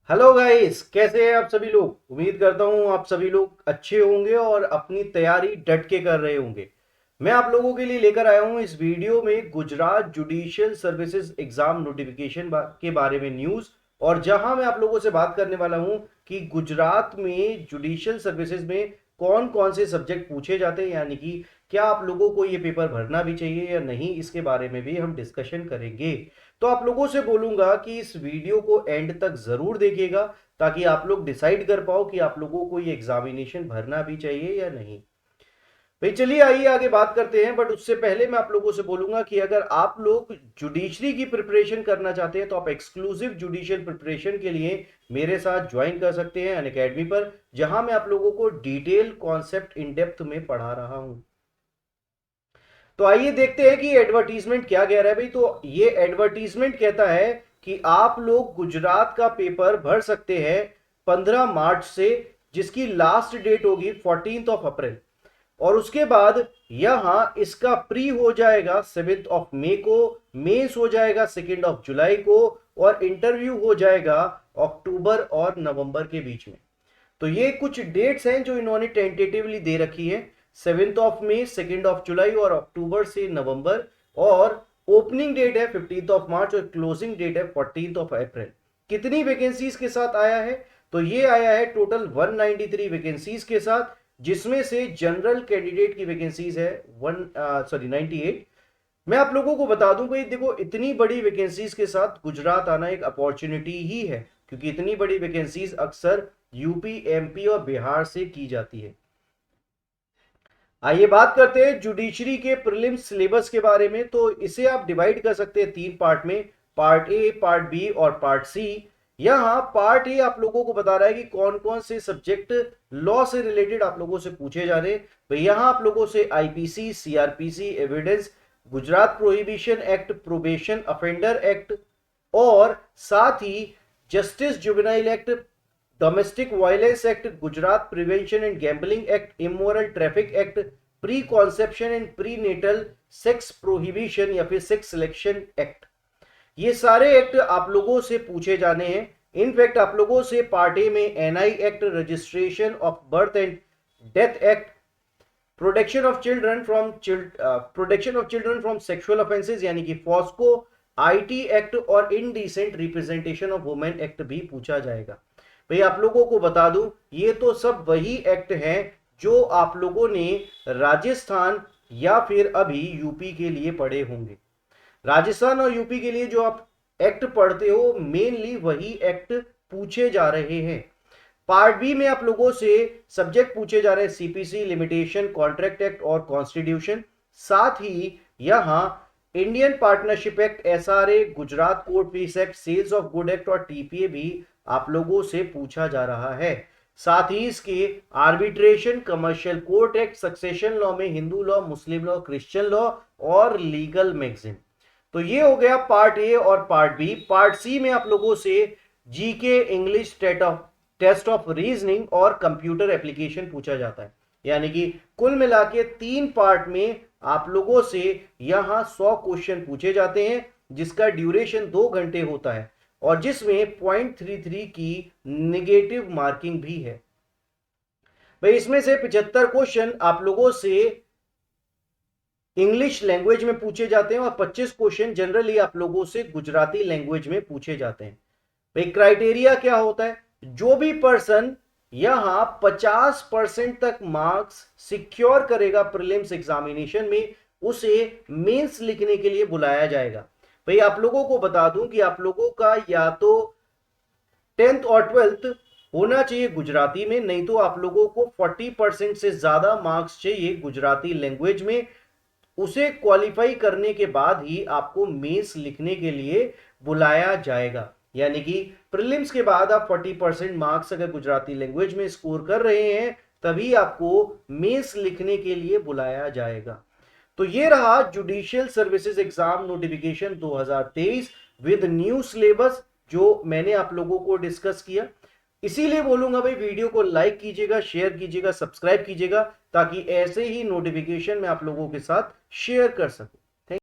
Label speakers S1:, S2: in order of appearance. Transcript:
S1: Hello guys, कैसे हैं आप सभी लोग। उम्मीद करता हूं आप सभी लोग अच्छे होंगे और अपनी तैयारी डट के कर रहे होंगे। मैं आप लोगों के लिए लेकर आया हूं इस वीडियो में Gujarat judicial services exam notification के बारे में न्यूज़। और जहां मैं आप लोगों से बात करने वाला हूं कि गुजरात में जुडिशियल सर्विसेज में कौन कौन से सब्जेक्ट पूछे जाते हैं, यानी कि क्या आप लोगों को ये पेपर भरना भी चाहिए या नहीं, इसके बारे में भी हम डिस्कशन करेंगे। तो आप लोगों से बोलूंगा कि इस वीडियो को एंड तक जरूर देखिएगा, ताकि आप लोग डिसाइड कर पाओ कि आप लोगों को ये एग्जामिनेशन भरना भी चाहिए या नहीं। भाई चलिए आइए आगे बात करते हैं, बट उससे पहले मैं आप लोगों से बोलूंगा कि अगर आप लोग जुडिशरी की प्रिपरेशन करना चाहते हैं तो आप एक्सक्लूसिव जुडिशियल प्रिपरेशन के लिए मेरे साथ ज्वाइन कर सकते हैं अनअकैडमी पर, जहां मैं आप लोगों को डिटेल कॉन्सेप्ट इन डेप्थ में पढ़ा रहा हूं। तो आइए देखते हैं कि एडवर्टीजमेंट क्या कह रहा है। भाई तो ये एडवर्टीजमेंट कहता है कि आप लोग गुजरात का पेपर भर सकते हैं 15 मार्च से, जिसकी लास्ट डेट होगी 14 अप्रैल। और उसके बाद यहां इसका प्री हो जाएगा 7 मई को, मेंस हो जाएगा 2 जुलाई को, और इंटरव्यू हो जाएगा अक्टूबर और नवंबर के बीच में। तो ये कुछ डेट्स हैं जो इन्होंने टेंटेटिवली दे रखी है। 7 मई, 2 जुलाई और अक्टूबर से नवंबर। और ओपनिंग डेट है 15 मार्च और क्लोजिंग डेट है 14 अप्रैल। कितनी वैकेंसीज के साथ आया है? तो ये आया है टोटल 193 वैकेंसीज के साथ, जिसमें से जनरल कैंडिडेट की वैकेंसीज है 98। मैं आप लोगों को बता दूं भाई, देखो इतनी बड़ी वैकेंसीज के साथ गुजरात आना एक अपॉर्चुनिटी ही है, क्योंकि इतनी बड़ी वैकेंसीज अक्सर यूपी, एमपी और बिहार से की जाती है। आइए बात करते हैं जुडिशरी के प्रीलिम्स सिलेबस के बारे में। तो इसे आप डिवाइड कर सकते हैं 3 पार्ट में, पार्ट ए, पार्ट बी और पार्ट सी। यहां पार्ट ए आप लोगों को बता रहा है कि कौन कौन से सब्जेक्ट लॉ से रिलेटेड आप लोगों से पूछे जा रहे हैं। भाई यहां आप लोगों से IPC, CrPC, evidence, Gujarat prohibition act, probation offender act, और साथ ही justice juvenile act, domestic violence act, Gujarat prevention and gambling act, immoral traffic act, preconception and prenatal sex prohibition या फिर सेक्स सिलेक्शन एक्ट। ये सारे act आप लोगों से पूछे जाने हैं। इनफैक्ट आप लोगों से पार्ट ए में NI act, registration of birth and death act, protection of children from sexual offences यानी कि फॉस्को, आईटी एक्ट और indecent representation of women act भी पूछा जाएगा। भाई आप लोगों को बता दूं, ये तो सब वही एक्ट हैं जो आप लोगों ने राजस्थान या फिर अभी यूपी के लिए पढ़े होंगे। राजस्थान और यूपी के लिए जो आप एक्ट पढ़ते हो, मेनली वही एक्ट पूछे जा रहे हैं। पार्ट बी में आप लोगों से सब्जेक्ट पूछे जा रहे हैं सीपीसी, लिमिटेशन, कॉन्ट्रैक्ट एक्ट और कॉन्स्टिट्यूशन। साथ ही यहां Indian partnership act, SRA, Gujarat court fees act, sales of good act और टीपीए भी आप लोगों से पूछा जा रहा है। साथ ही इसके arbitration, commercial court act, succession law में Hindu law, Muslim law, Christian law और लीगल मैगजीन। तो ये हो गया पार्ट ए और पार्ट बी। पार्ट सी में आप लोगों से GK, English, test of reasoning और कंप्यूटर एप्लीकेशन पूछा जाता है। यानी कि कुल मिला के 3 पार्ट में आप लोगों से यहां 100 क्वेश्चन पूछे जाते हैं, जिसका ड्यूरेशन 2 घंटे होता है और जिसमें 0.33 की निगेटिव मार्किंग भी है। भाई इसमें से 75 क्वेश्चन आप लोगों से इंग्लिश लैंग्वेज में पूछे जाते हैं और 25 क्वेश्चन जनरली आप लोगों से गुजराती लैंग्वेज में पूछे जाते हैं। भाई क्राइटेरिया क्या होता है? जो भी पर्सन यहां 50% तक मार्क्स सिक्योर करेगा प्रीलिम्स एग्जामिनेशन में, उसे मेंस लिखने के लिए बुलाया जाएगा। भाई आप लोगों को बता दूं कि आप लोगों का या तो 10th और 12th होना चाहिए गुजराती में, नहीं तो आप लोगों को 40% से ज्यादा मार्क्स चाहिए गुजराती लैंग्वेज में। उसे क्वालिफाई करने के बाद ही आपको मेंस लिखने के लिए बुलाया जाएगा। यानी कि प्रीलिम्स के बाद आप 40% मार्क्स अगर गुजराती लैंग्वेज में स्कोर कर रहे हैं, तभी आपको मेंस लिखने के लिए बुलाया जाएगा। तो ये रहा judicial services exam notification 2023 with new syllabus, जो मैंने आप लोगों को डिस्कस किया। इसीलिए बोलूंगा भाई, वीडियो को लाइक कीजिएगा, शेयर कीजिएगा, सब्सक्राइब कीजिएगा, ताकि ऐसे ही नोटिफिकेशन मैं आप लोगों के साथ शेयर कर सकूं।